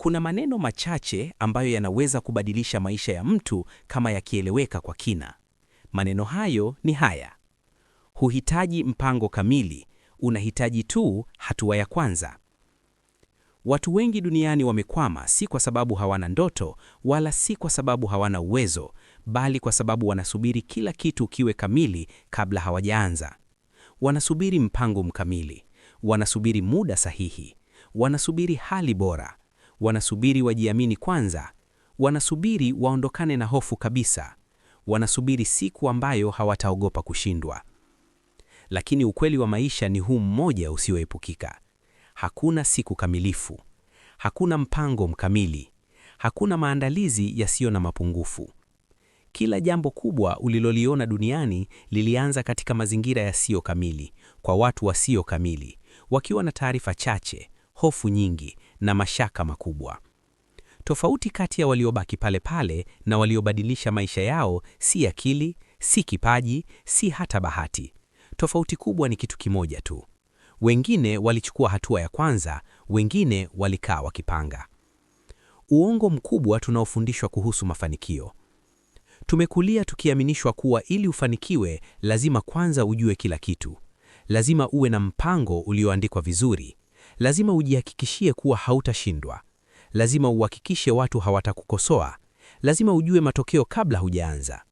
Kuna maneno machache ambayo yanaweza kubadilisha maisha ya mtu kama yakieleweka kwa kina. Maneno hayo ni haya: huhitaji mpango kamili, unahitaji tu hatua ya kwanza. Watu wengi duniani wamekwama, si kwa sababu hawana ndoto, wala si kwa sababu hawana uwezo, bali kwa sababu wanasubiri kila kitu kiwe kamili kabla hawajaanza. Wanasubiri mpango mkamili, wanasubiri muda sahihi, wanasubiri hali bora, wanasubiri wajiamini kwanza, wanasubiri waondokane na hofu kabisa, wanasubiri siku ambayo hawataogopa kushindwa. Lakini ukweli wa maisha ni huu mmoja usioepukika: hakuna siku kamilifu, hakuna mpango mkamili, hakuna maandalizi yasiyo na mapungufu. Kila jambo kubwa uliloliona duniani lilianza katika mazingira yasiyo kamili, kwa watu wasio kamili, wakiwa na taarifa chache, hofu nyingi na mashaka makubwa. Tofauti kati ya waliobaki pale pale na waliobadilisha maisha yao si akili, si kipaji, si hata bahati. Tofauti kubwa ni kitu kimoja tu: wengine walichukua hatua ya kwanza, wengine walikaa wakipanga. Uongo mkubwa tunaofundishwa kuhusu mafanikio. Tumekulia tukiaminishwa kuwa ili ufanikiwe lazima kwanza ujue kila kitu. Lazima uwe na mpango ulioandikwa vizuri. Lazima ujihakikishie kuwa hautashindwa. Lazima uhakikishe watu hawatakukosoa. Lazima ujue matokeo kabla hujaanza.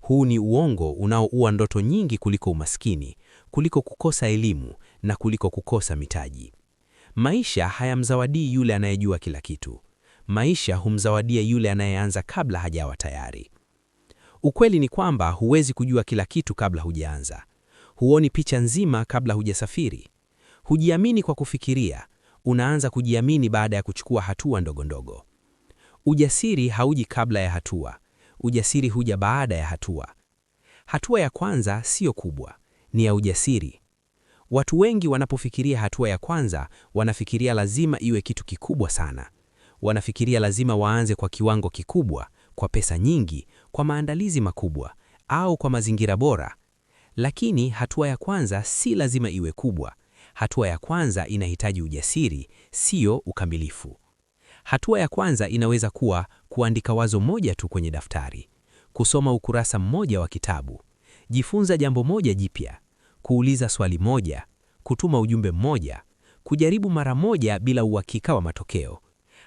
Huu ni uongo unaoua ndoto nyingi kuliko umaskini, kuliko kukosa elimu na kuliko kukosa mitaji. Maisha hayamzawadii yule anayejua kila kitu. Maisha humzawadia yule anayeanza kabla hajawa tayari. Ukweli ni kwamba huwezi kujua kila kitu kabla hujaanza. Huoni picha nzima kabla hujasafiri. Hujiamini kwa kufikiria, unaanza kujiamini baada ya kuchukua hatua ndogo ndogo. Ujasiri hauji kabla ya hatua. Ujasiri huja baada ya hatua. Hatua ya kwanza sio kubwa, ni ya ujasiri. Watu wengi wanapofikiria hatua ya kwanza, wanafikiria lazima iwe kitu kikubwa sana. Wanafikiria lazima waanze kwa kiwango kikubwa, kwa pesa nyingi, kwa maandalizi makubwa, au kwa mazingira bora. Lakini hatua ya kwanza si lazima iwe kubwa. Hatua ya kwanza inahitaji ujasiri, sio ukamilifu. Hatua ya kwanza inaweza kuwa kuandika wazo moja tu kwenye daftari, kusoma ukurasa mmoja wa kitabu, jifunza jambo moja jipya, kuuliza swali moja, kutuma ujumbe mmoja, kujaribu mara moja bila uhakika wa matokeo.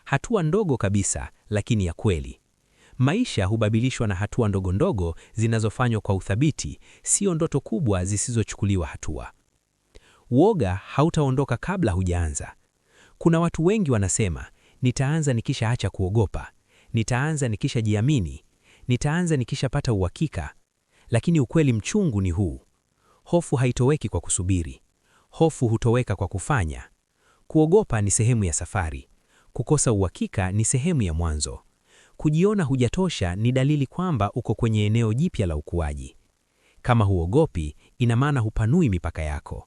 Hatua ndogo kabisa, lakini ya kweli. Maisha hubadilishwa na hatua ndogo ndogo zinazofanywa kwa uthabiti, sio ndoto kubwa zisizochukuliwa hatua. Uoga hautaondoka kabla hujaanza. Kuna watu wengi wanasema, nitaanza nikishaacha kuogopa, nitaanza nikishajiamini, nitaanza nikishapata uhakika. Lakini ukweli mchungu ni huu: hofu haitoweki kwa kusubiri. Hofu hutoweka kwa kufanya. Kuogopa ni sehemu ya safari. Kukosa uhakika ni sehemu ya mwanzo. Kujiona hujatosha ni dalili kwamba uko kwenye eneo jipya la ukuaji. Kama huogopi, ina maana hupanui mipaka yako.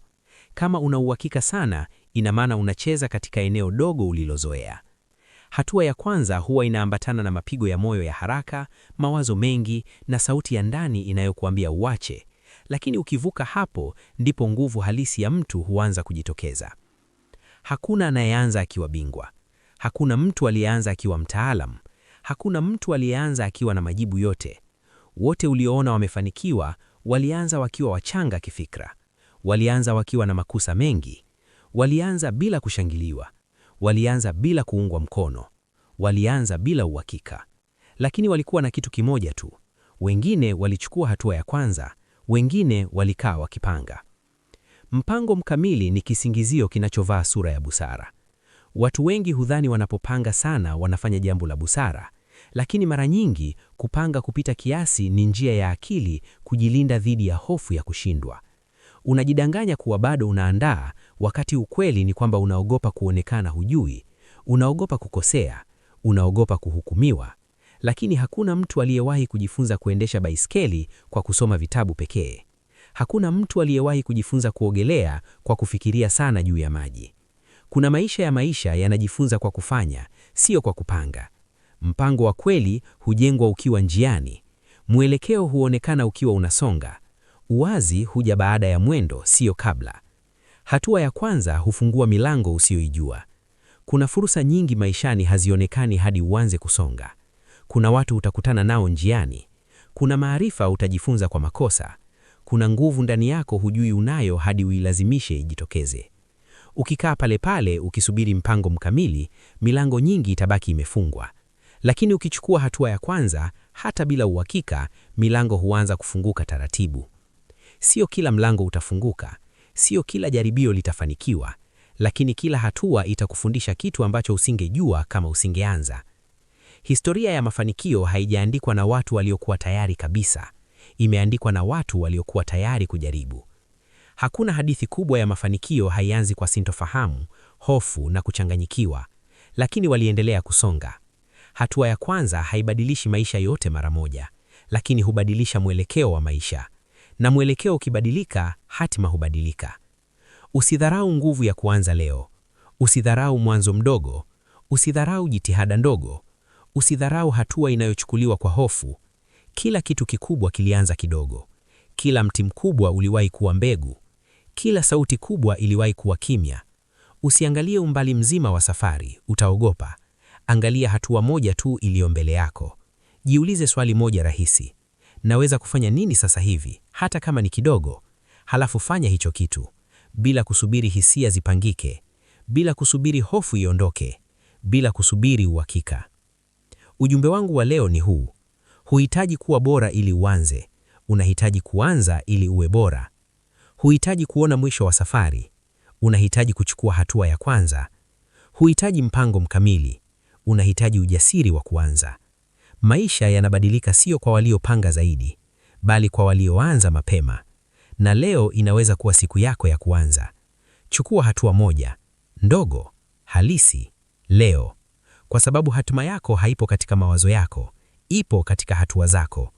Kama una uhakika sana, ina maana unacheza katika eneo dogo ulilozoea. Hatua ya kwanza huwa inaambatana na mapigo ya moyo ya haraka, mawazo mengi na sauti ya ndani inayokuambia uache. Lakini ukivuka hapo, ndipo nguvu halisi ya mtu huanza kujitokeza. Hakuna anayeanza akiwa bingwa. Hakuna mtu aliyeanza akiwa mtaalam. Hakuna mtu aliyeanza akiwa na majibu yote. Wote ulioona wamefanikiwa walianza wakiwa wachanga kifikra. Walianza wakiwa na makosa mengi. Walianza bila kushangiliwa. Walianza bila kuungwa mkono. Walianza bila uhakika. Lakini walikuwa na kitu kimoja tu: wengine walichukua hatua ya kwanza, wengine walikaa wakipanga. Mpango mkamili ni kisingizio kinachovaa sura ya busara. Watu wengi hudhani wanapopanga sana wanafanya jambo la busara, lakini mara nyingi kupanga kupita kiasi ni njia ya akili kujilinda dhidi ya hofu ya kushindwa. Unajidanganya kuwa bado unaandaa, wakati ukweli ni kwamba unaogopa kuonekana hujui, unaogopa kukosea, unaogopa kuhukumiwa. Lakini hakuna mtu aliyewahi kujifunza kuendesha baiskeli kwa kusoma vitabu pekee. Hakuna mtu aliyewahi kujifunza kuogelea kwa kufikiria sana juu ya maji. Kuna maisha yanajifunza kwa kufanya, sio kwa kupanga. Mpango wa kweli hujengwa ukiwa njiani. Mwelekeo huonekana ukiwa unasonga. Uwazi huja baada ya mwendo, sio kabla. Hatua ya kwanza hufungua milango usiyoijua. Kuna fursa nyingi maishani hazionekani hadi uanze kusonga. Kuna watu utakutana nao njiani. Kuna maarifa utajifunza kwa makosa. Kuna nguvu ndani yako hujui unayo hadi uilazimishe ijitokeze. Ukikaa pale pale ukisubiri mpango mkamili, milango nyingi itabaki imefungwa. Lakini ukichukua hatua ya kwanza, hata bila uhakika, milango huanza kufunguka taratibu. Sio kila mlango utafunguka, sio kila jaribio litafanikiwa, lakini kila hatua itakufundisha kitu ambacho usingejua kama usingeanza. Historia ya mafanikio haijaandikwa na watu waliokuwa tayari kabisa. Imeandikwa na watu waliokuwa tayari kujaribu. Hakuna hadithi kubwa ya mafanikio haianzi kwa sintofahamu, hofu na kuchanganyikiwa, lakini waliendelea kusonga. Hatua ya kwanza haibadilishi maisha yote mara moja, lakini hubadilisha mwelekeo wa maisha. Na mwelekeo ukibadilika, hatima hubadilika. Usidharau nguvu ya kuanza leo. Usidharau mwanzo mdogo. Usidharau jitihada ndogo. Usidharau hatua inayochukuliwa kwa hofu. Kila kitu kikubwa kilianza kidogo. Kila mti mkubwa uliwahi kuwa mbegu. Kila sauti kubwa iliwahi kuwa kimya. Usiangalie umbali mzima wa safari, utaogopa. Angalia hatua moja tu iliyo mbele yako. Jiulize swali moja rahisi. Naweza kufanya nini sasa hivi, hata kama ni kidogo? Halafu fanya hicho kitu, bila kusubiri hisia zipangike, bila kusubiri hofu iondoke, bila kusubiri uhakika. Ujumbe wangu wa leo ni huu. Huhitaji kuwa bora ili uanze. Unahitaji kuanza ili uwe bora. Huhitaji kuona mwisho wa safari. Unahitaji kuchukua hatua ya kwanza. Huhitaji mpango mkamili. Unahitaji ujasiri wa kuanza. Maisha yanabadilika sio kwa waliopanga zaidi, bali kwa walioanza mapema. Na leo inaweza kuwa siku yako ya kuanza. Chukua hatua moja, ndogo, halisi, leo. Kwa sababu hatima yako haipo katika mawazo yako, ipo katika hatua zako.